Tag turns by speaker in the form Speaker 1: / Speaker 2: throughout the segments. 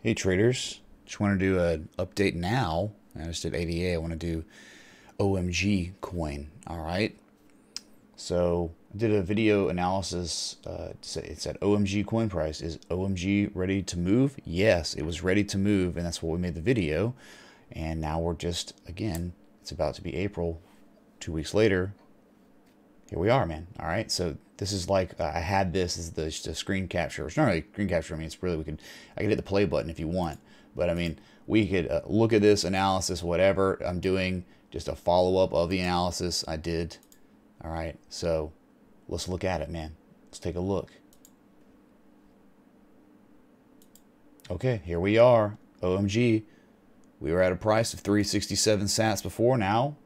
Speaker 1: Hey traders, just want to do an update now. I just did ADA. I want to do OMG coin. All right. So I did a video analysis. It said OMG coin price. Is OMG ready to move? Yes, it was ready to move, and that's what we made the video. And now we're just, again, it's about to be April. 2 weeks later, here we are, man. All right. So this is like I had this as the screen capture. It's not really screen capture. I mean, it's really I could hit the play button if you want. But I mean, we could look at this analysis, whatever I'm doing, just a follow up of the analysis I did. All right. So let's look at it, man. Let's take a look. Okay, here we are. OMG. We were at a price of 367 sats before. Now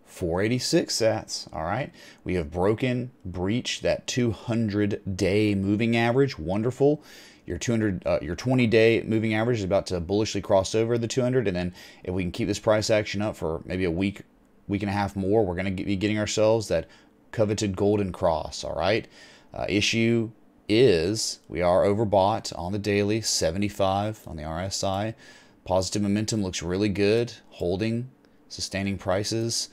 Speaker 1: 486 sats. All right, we have breached that 200-day moving average. Wonderful. Your 20-day moving average is about to bullishly cross over the 200, and then if we can keep this price action up for maybe a week and a half more, we're going to be getting ourselves that coveted golden cross. All right. Issue is we are overbought on the daily, 75 on the RSI. Positive momentum looks really good, holding, sustaining prices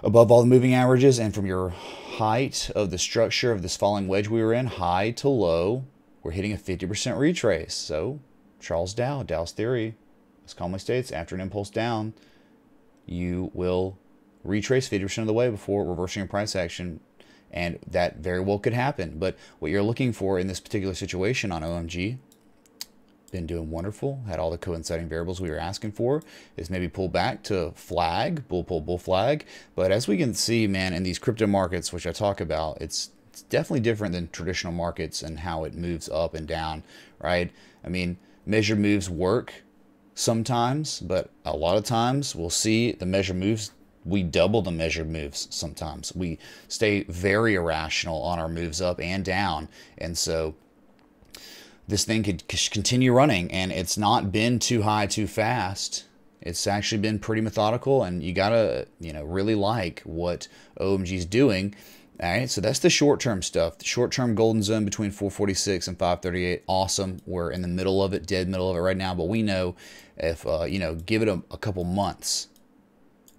Speaker 1: above all the moving averages, and from your height of the structure of this falling wedge we were in, high to low, we're hitting a 50% retrace. So Dow's theory, as calmly states, after an impulse down, you will retrace 50% of the way before reversing a price action, and that very well could happen. But what you're looking for in this particular situation on OMG, been doing wonderful, had all the coinciding variables we were asking for, is maybe pull back to flag, bull flag. But as we can see, man, in these crypto markets, which I talk about, it's definitely different than traditional markets and how it moves up and down, right? I mean, measured moves work sometimes, but a lot of times we'll see the measured moves, we double the measured moves sometimes. We stay very irrational on our moves up and down, and so this thing could continue running, and it's not been too high too fast. It's actually been pretty methodical, and you gotta really like what OMG's doing. All right, so that's the short-term stuff. The short-term golden zone between 446 and 538, awesome. We're in the middle of it, dead middle of it right now, but we know if give it a couple months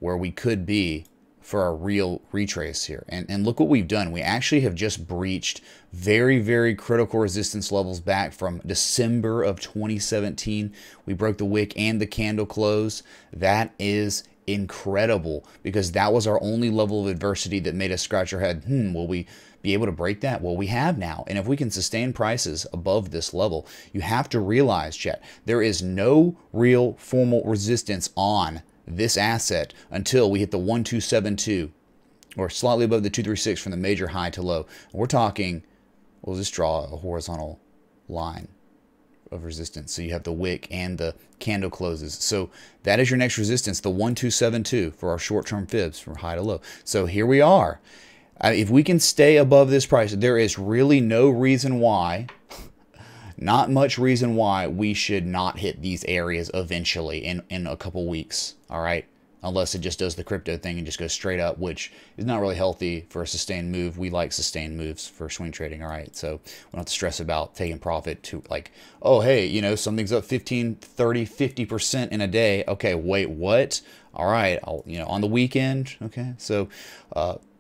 Speaker 1: where we could be for a real retrace here. And look what we've done. We actually have just breached very, very critical resistance levels back from December of 2017. We broke the wick and the candle close. That is incredible, because that was our only level of adversity that made us scratch our head. Will we be able to break that? Well, we have now. And if we can sustain prices above this level, you have to realize, chat, there is no real formal resistance on this asset until we hit the 1272 or slightly above the 236 from the major high to low. We're talking, we'll just draw a horizontal line of resistance. So you have the wick and the candle closes. So that is your next resistance, the 1272 for our short-term fibs from high to low. So here we are. If we can stay above this price, there is really no reason why, not much reason why we should not hit these areas eventually in a couple weeks, all right? Unless it just does the crypto thing and just goes straight up, which is not really healthy for a sustained move. We like sustained moves for swing trading, all right? So we don't have to stress about taking profit to like, oh, hey, something's up 15, 30, 50% in a day. Okay, wait, what? All right, on the weekend, okay? So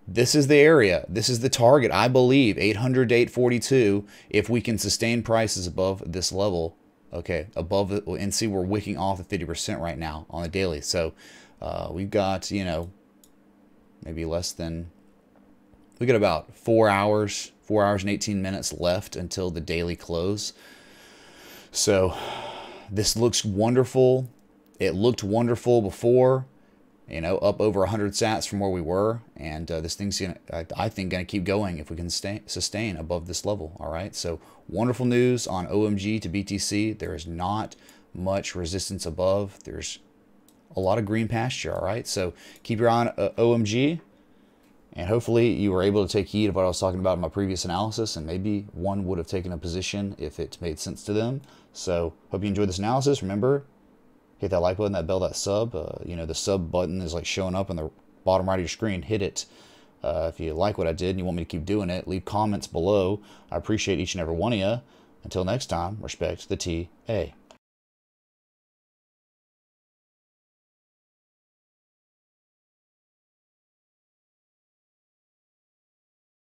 Speaker 1: this is the area. This is the target, I believe, 800 to 842, if we can sustain prices above this level. Okay, above it, and see we're wicking off the 50% right now on the daily. So we've got, maybe less than, we got about 4 hours and 18 minutes left until the daily close. So this looks wonderful. It looked wonderful before. Up over 100 sats from where we were, and this thing's I think gonna keep going if we can sustain above this level. All right, so wonderful news on OMG to BTC. There is not much resistance above. There's a lot of green pasture. All right, so keep your eye on OMG, and hopefully you were able to take heed of what I was talking about in my previous analysis, and maybe one would have taken a position if it made sense to them. So hope you enjoyed this analysis. Remember, hit that like button, that bell, that sub. The sub button is like showing up in the bottom right of your screen. Hit it. If you like what I did and you want me to keep doing it, leave comments below. I appreciate each and every one of you. Until next time, respect the TA.